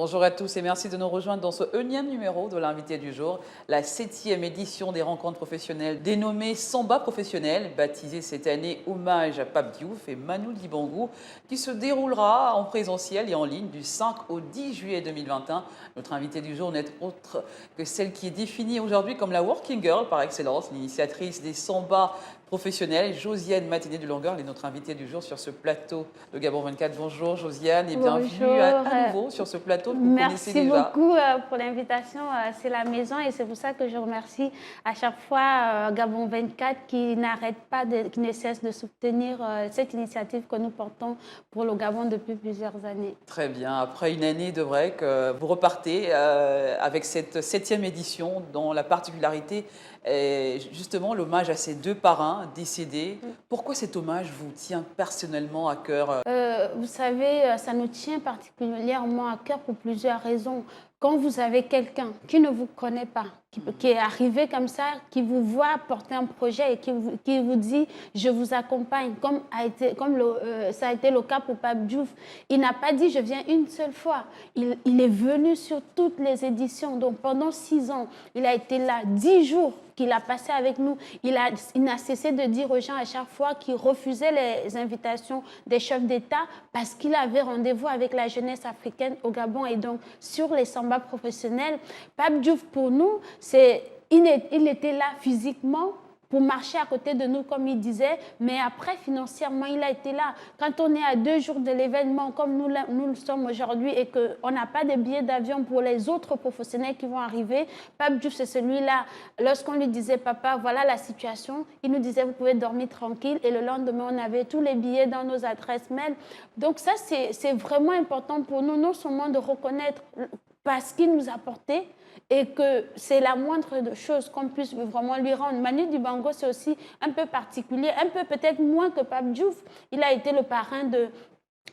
Bonjour à tous et merci de nous rejoindre dans ce énième numéro de l'invité du jour, la 7e édition des rencontres professionnelles dénommée Samba Professionnel, baptisée cette année hommage à Pape Diouf et Manu Dibango, qui se déroulera en présentiel et en ligne du 5 au 10 juillet 2021. Notre invité du jour n'est autre que celle qui est définie aujourd'hui comme la Working Girl par excellence, l'initiatrice des Samba professionnelle, Josiane Matiné du Longueur, elle est notre invitée du jour sur ce plateau de Gabon 24. Bonjour Josiane et bienvenue à nouveau sur ce plateau que vous connaissez déjà. Merci beaucoup pour l'invitation. C'est la maison et c'est pour ça que je remercie à chaque fois Gabon 24 qui n'arrête pas, qui ne cesse de soutenir cette initiative que nous portons pour le Gabon depuis plusieurs années. Très bien. Après une année de break, vous repartez avec cette 7e édition dont la particularité est justement l'hommage à ces deux parrains décédés. Pourquoi cet hommage vous tient personnellement à cœur? Vous savez, ça nous tient particulièrement à cœur pour plusieurs raisons. Quand vous avez quelqu'un qui ne vous connaît pas, qui est arrivé comme ça, qui vous voit porter un projet et qui vous dit « je vous accompagne », ça a été le cas pour Pape Diouf. Il n'a pas dit « je viens une seule fois ». Il est venu sur toutes les éditions. Donc pendant 6 ans, il a été là 10 jours qu'il a passé avec nous. Il n'a cessé de dire aux gens à chaque fois qu'il refusait les invitations des chefs d'État parce qu'il avait rendez-vous avec la jeunesse africaine au Gabon. Et donc, sur les samba professionnels, Pape Diouf, pour nous, il était là physiquement pour marcher à côté de nous, comme il disait, mais après, financièrement, il a été là. Quand on est à 2 jours de l'événement, comme nous le sommes aujourd'hui, et qu'on n'a pas de billets d'avion pour les autres professionnels qui vont arriver, Pape Diouf, c'est celui-là. Lorsqu'on lui disait, papa, voilà la situation, il nous disait, vous pouvez dormir tranquille, et le lendemain, on avait tous les billets dans nos adresses mail. Donc ça, c'est vraiment important pour nous, non seulement de reconnaître parce qu'il nous a porté, et que c'est la moindre chose qu'on puisse vraiment lui rendre. Manu Dibango, c'est aussi un peu particulier, un peu peut-être moins que Pape Diouf. Il a été le parrain de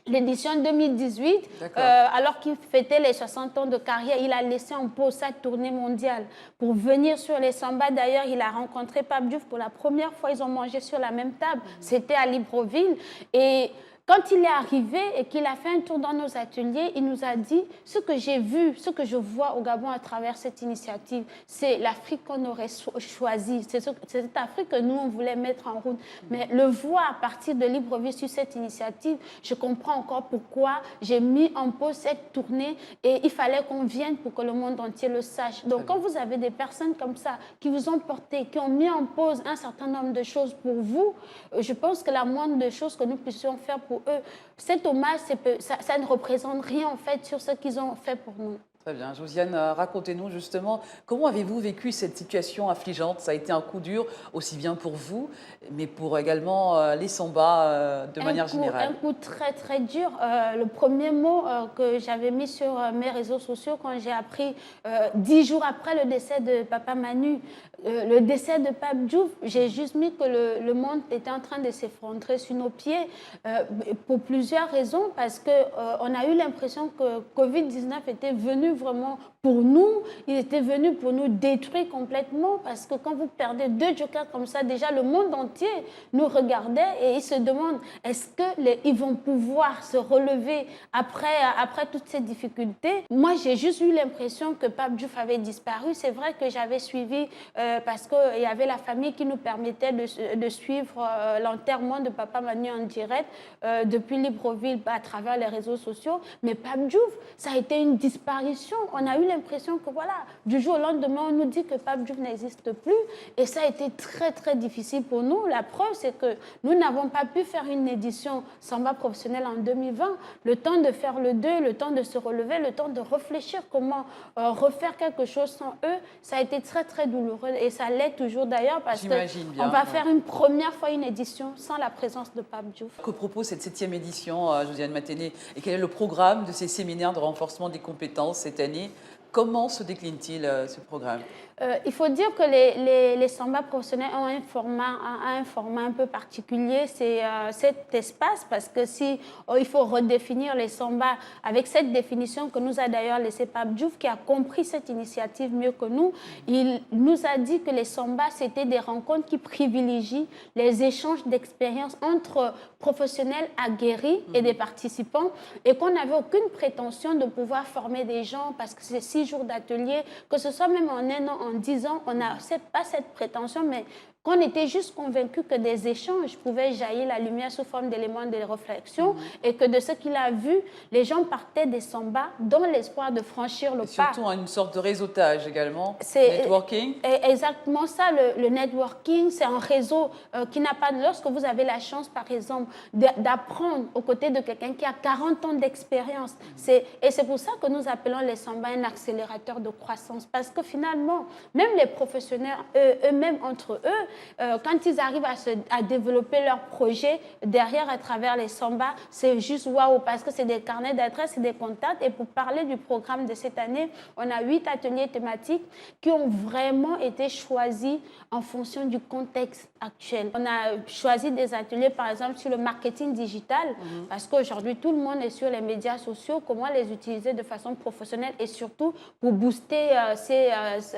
l'édition 2018, alors qu'il fêtait les 60 ans de carrière. Il a laissé en pause sa tournée mondiale pour venir sur les samba. D'ailleurs, il a rencontré Pape Diouf pour la première fois. Ils ont mangé sur la même table. C'était à Libreville. Et quand il est arrivé et qu'il a fait un tour dans nos ateliers, il nous a dit « ce que j'ai vu, ce que je vois au Gabon à travers cette initiative, c'est l'Afrique qu'on aurait choisie. C'est cette Afrique que nous, on voulait mettre en route. Mais le voir à partir de Libreville sur cette initiative, je comprends encore pourquoi j'ai mis en pause cette tournée et il fallait qu'on vienne pour que le monde entier le sache. » Donc, quand vous avez des personnes comme ça qui vous ont porté, qui ont mis en pause un certain nombre de choses pour vous, je pense que la moindre des choses que nous puissions faire pour eux, cet hommage, ça ne représente rien en fait sur ce qu'ils ont fait pour nous. Très bien. Josiane, racontez-nous justement, comment avez-vous vécu cette situation affligeante? Ça a été un coup dur, aussi bien pour vous, mais pour également les sambas de manière générale. Un coup très très dur. Le premier mot que j'avais mis sur mes réseaux sociaux quand j'ai appris 10 jours après le décès de Papa Manu, le décès de Pape Diouf, j'ai juste mis que le monde était en train de s'effondrer sur nos pieds pour plusieurs raisons, parce qu'on a eu l'impression que Covid-19 était venu vraiment pour nous, il était venu pour nous détruire complètement, parce que quand vous perdez 2 jokers comme ça, déjà le monde entier nous regardait et il se demande est-ce qu'ils vont pouvoir se relever après toutes ces difficultés. Moi, j'ai juste eu l'impression que Pape Diouf avait disparu. C'est vrai que j'avais suivi parce qu'il y avait la famille qui nous permettait de suivre l'enterrement de Papa Manu en direct depuis Libreville à travers les réseaux sociaux. Mais Pape Diouf, ça a été une disparition. On a eu l'impression que voilà, du jour au lendemain, on nous dit que Pape Diouf n'existe plus. Et ça a été très, très difficile pour nous. La preuve, c'est que nous n'avons pas pu faire une édition Samba professionnelle en 2020. Le temps de faire le deuil, le temps de se relever, le temps de réfléchir comment refaire quelque chose sans eux, ça a été très, très douloureux. Et ça l'est toujours d'ailleurs parce qu'on va faire une première fois une édition sans la présence de Pape Diouf. Que propose cette 7e édition, Josiane Matiné, et quel est le programme de ces séminaires de renforcement des compétences cette année? Comment se décline-t-il ce programme? Il faut dire que les samba professionnels ont un format un peu particulier, c'est cet espace, parce que si il faut redéfinir les samba avec cette définition que nous a d'ailleurs laissé Pape Diouf, qui a compris cette initiative mieux que nous. Il nous a dit que les samba, c'était des rencontres qui privilégient les échanges d'expériences entre professionnels aguerris et des participants, et qu'on n'avait aucune prétention de pouvoir former des gens, parce que c'est 6 jours d'atelier, que ce soit même en un an, en 10 ans, on n'a pas cette prétention, mais qu'on était juste convaincu que des échanges pouvaient jaillir la lumière sous forme d'éléments de réflexion, et que de ce qu'il a vu, les gens partaient des samba dans l'espoir de franchir le pas. Surtout une sorte de réseautage également, networking. Exactement ça, le networking, c'est un réseau qui n'a pas... Lorsque vous avez la chance, par exemple, d'apprendre aux côtés de quelqu'un qui a 40 ans d'expérience, et c'est pour ça que nous appelons les samba un accélérateur de croissance, parce que finalement, même les professionnels eux-mêmes entre eux, quand ils arrivent à développer leur projet derrière à travers les samba, c'est juste waouh, parce que c'est des carnets d'adresses, c'est des contacts. Et pour parler du programme de cette année, on a 8 ateliers thématiques qui ont vraiment été choisis en fonction du contexte actuel. On a choisi des ateliers, par exemple, sur le marketing digital, parce qu'aujourd'hui, tout le monde est sur les médias sociaux, comment les utiliser de façon professionnelle et surtout pour booster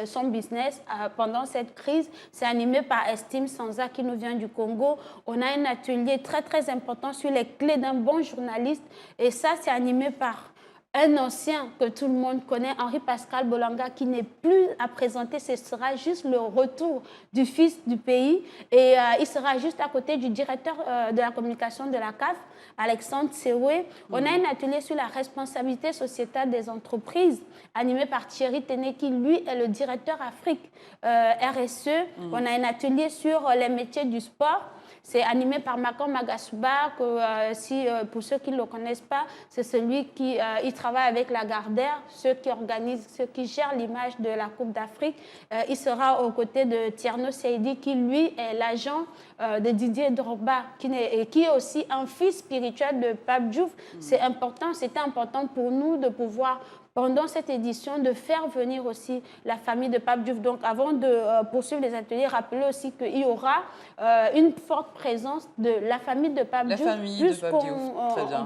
son business pendant cette crise. C'est animé par Estime Sanza qui nous vient du Congo. On a un atelier très très important sur les clés d'un bon journaliste, et ça c'est animé par un ancien que tout le monde connaît, Henri-Pascal Bolanga, qui n'est plus à présenter. Ce sera juste le retour du fils du pays, et il sera juste à côté du directeur de la communication de la CAF, Alexandre Sewé. On a un atelier sur la responsabilité sociétale des entreprises, animé par Thierry Téné, qui lui est le directeur Afrique RSE. On a un atelier sur les métiers du sport. C'est animé par Makan Magasuba, que pour ceux qui ne le connaissent pas, c'est celui qui il travaille avec la Gardère, ceux qui gèrent l'image de la Coupe d'Afrique. Il sera aux côtés de Tierno Seydi, qui lui est l'agent de Didier Drogba, qui est aussi un fils spirituel de Pape Diouf. C'était important pour nous de pouvoir, pendant cette édition, de faire venir aussi la famille de Pape Diouf. Donc, avant de poursuivre les ateliers, rappelez aussi qu'il y aura une forte présence de la famille de Pape Diouf. La famille de Pape Diouf, très bien.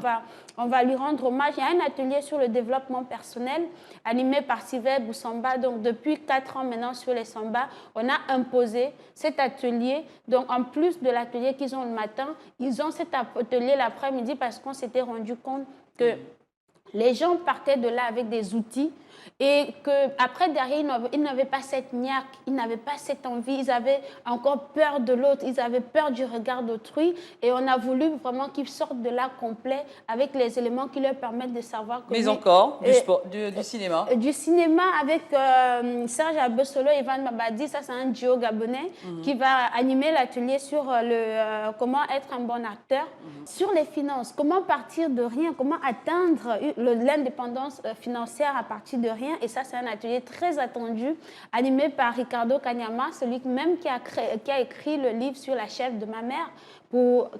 On va lui rendre hommage. Il y a un atelier sur le développement personnel animé par Sylvain Boussamba. Donc, depuis 4 ans maintenant sur les samba, on a imposé cet atelier. Donc, en plus de l'atelier qu'ils ont le matin, ils ont cet atelier l'après-midi, parce qu'on s'était rendu compte que les gens partaient de là avec des outils, et qu'après, derrière, ils n'avaient pas cette niaque, ils n'avaient pas cette envie, ils avaient encore peur de l'autre, ils avaient peur du regard d'autrui, et on a voulu vraiment qu'ils sortent de là complet avec les éléments qui leur permettent de savoir que... Mais encore, du sport, du cinéma. Du cinéma avec Serge Abessolo et Ivan Mabadi, ça c'est un duo gabonais qui va animer l'atelier sur comment être un bon acteur. Sur les finances, comment partir de rien, comment atteindre l'indépendance financière à partir de rien. Et ça, c'est un atelier très attendu, animé par Ricardo Kanyama, celui même qui a écrit le livre sur la chef de ma mère,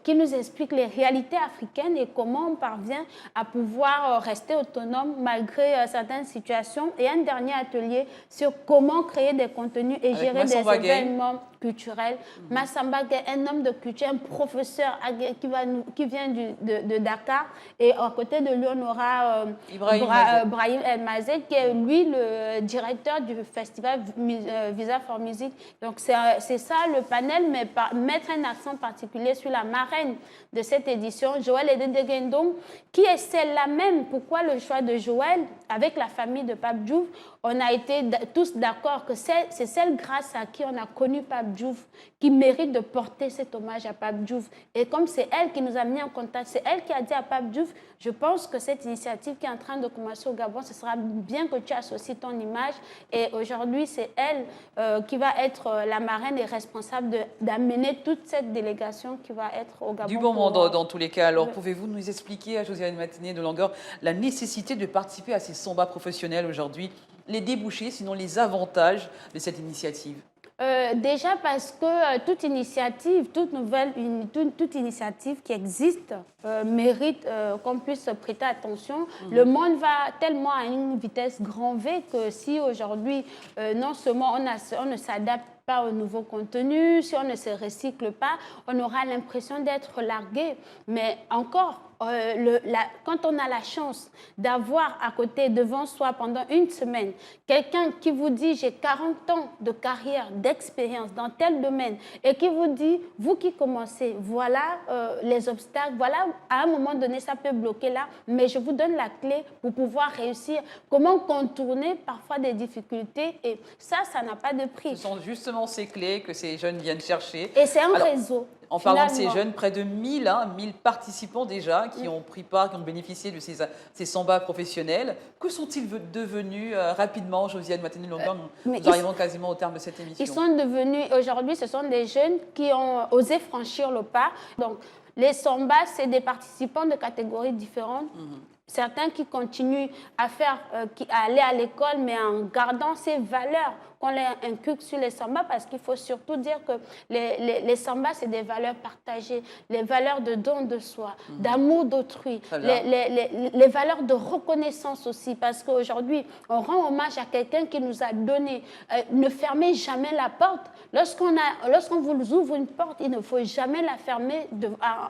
qui nous explique les réalités africaines et comment on parvient à pouvoir rester autonome malgré certaines situations. Et un dernier atelier sur comment créer des contenus et gérer des événements culturels. Massamba Gueye, un homme de culture, un professeur qui vient de Dakar. Et à côté de lui, on aura Brahim El Mazet, qui est lui le directeur du festival Visa for Music. Donc c'est ça le panel, mais mettre un accent particulier sur la marraine de cette édition, Joël Ededegendong, qui est celle-là même. Pourquoi le choix de Joël avec la famille de Pape Diouf? On a été tous d'accord que c'est celle grâce à qui on a connu Pape Diouf qui mérite de porter cet hommage à Pape Diouf. Et comme c'est elle qui nous a mis en contact, c'est elle qui a dit à Pape Diouf, je pense que cette initiative qui est en train de commencer au Gabon, ce sera bien que tu associes ton image. Et aujourd'hui, c'est elle qui va être la marraine et responsable d'amener toute cette délégation qui va être au Gabon. Du bon monde dans tous les cas. Alors, pouvez-vous nous expliquer, à Josiane Matinée de Longueur, la nécessité de participer à ces samba professionnels aujourd'hui, les débouchés, sinon les avantages de cette initiative? Déjà parce que toute initiative, toute initiative qui existe mérite qu'on puisse prêter attention. Le monde va tellement à une vitesse grand V que si aujourd'hui, non seulement on ne s'adapte pas au nouveau contenu, si on ne se recycle pas, on aura l'impression d'être largué. Mais encore, quand on a la chance d'avoir à côté, devant soi, pendant une semaine, quelqu'un qui vous dit « j'ai 40 ans de carrière, d'expérience dans tel domaine » et qui vous dit « vous qui commencez, voilà les obstacles, voilà, à un moment donné, ça peut bloquer là, mais je vous donne la clé pour pouvoir réussir, comment contourner parfois des difficultés » et ça n'a pas de prix. Ce sont justement ces clés que ces jeunes viennent chercher. Et c'est un réseau. En parlant de ces jeunes, près de 1000 participants déjà qui ont pris part, qui ont bénéficié de ces sambas professionnels. Que sont-ils devenus rapidement, Josiane Maténé-Longueur? Nous arrivons quasiment au terme de cette émission. Ils sont devenus, aujourd'hui, ce sont des jeunes qui ont osé franchir le pas. Donc, les sambas, c'est des participants de catégories différentes. Certains qui continuent à aller à l'école, mais en gardant ces valeurs qu'on les inculque sur les sambas, parce qu'il faut surtout dire que les sambas, c'est des valeurs partagées, les valeurs de don de soi, d'amour d'autrui, les valeurs de reconnaissance aussi, parce qu'aujourd'hui, on rend hommage à quelqu'un qui nous a donné. Ne fermez jamais la porte. Lorsqu'on vous ouvre une porte, il ne faut jamais la fermer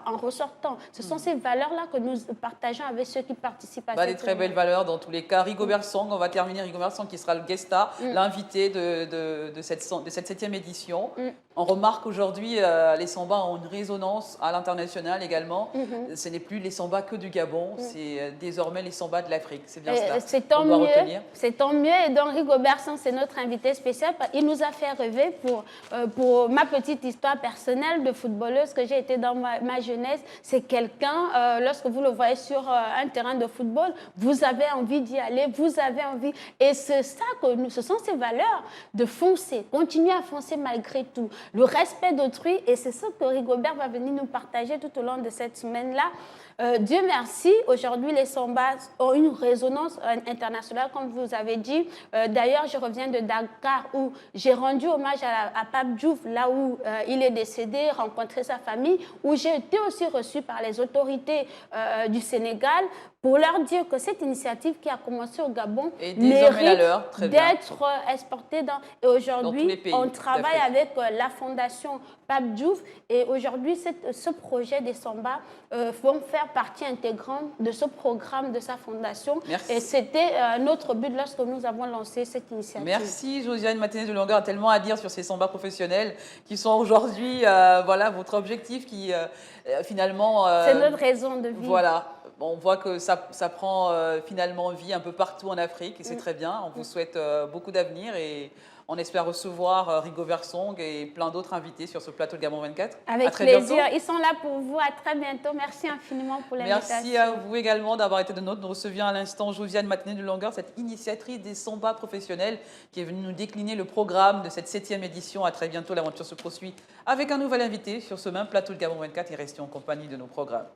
en ressortant. Ce sont ces valeurs-là que nous partageons avec ceux qui participent à cette des très belles valeurs dans tous les cas. Rigobert Song, on va terminer. Rigobert Song qui sera le guest star, l'invité de cette 7e édition. On remarque aujourd'hui les sambas ont une résonance à l'international également. Ce n'est plus les sambas que du Gabon, c'est désormais les sambas de l'Afrique. C'est bien cela. C'est tant mieux. C'est tant mieux. Et donc Rigobert Song, c'est notre invité spécial. Il nous a fait rêver pour ma petite histoire personnelle de footballeuse que j'ai été dans ma jeunesse. C'est quelqu'un, lorsque vous le voyez sur un terrain de football, vous avez envie d'y aller, vous avez envie. Et c'est ça que ce sont ces valeurs de foncer, continuer à foncer malgré tout. Le respect d'autrui, et c'est ce que Rigobert va venir nous partager tout au long de cette semaine-là. Dieu merci, aujourd'hui les sambas ont une résonance internationale, comme vous avez dit. D'ailleurs, je reviens de Dakar où j'ai rendu hommage à Pape Diouf, là où il est décédé, rencontré sa famille, où j'ai été aussi reçue par les autorités du Sénégal pour leur dire que cette initiative qui a commencé au Gabon mérite d'être exportée et aujourd'hui, on travaille avec la fondation Pape Diouf et aujourd'hui, ce projet des sambas vont faire partie intégrante de ce programme de sa fondation. Merci. Et c'était notre but lorsque nous avons lancé cette initiative. Merci Josiane Maténé-Longueur, tellement à dire sur ces sambas professionnels qui sont aujourd'hui voilà, votre objectif qui finalement… c'est notre raison de vivre. Voilà. On voit que ça prend finalement vie un peu partout en Afrique et c'est très bien. On vous souhaite beaucoup d'avenir et on espère recevoir Rigobert Song et plein d'autres invités sur ce plateau de Gabon 24. Avec plaisir. Ils sont là pour vous. À très bientôt. Merci infiniment pour l'invitation. Merci à vous également d'avoir été de nôtres. Nous recevions à l'instant Josiane Maténé-Longueur, cette initiatrice des sambas professionnels qui est venue nous décliner le programme de cette 7e édition. À très bientôt. L'aventure se poursuit avec un nouvel invité sur ce même plateau de Gabon 24 et restez en compagnie de nos programmes.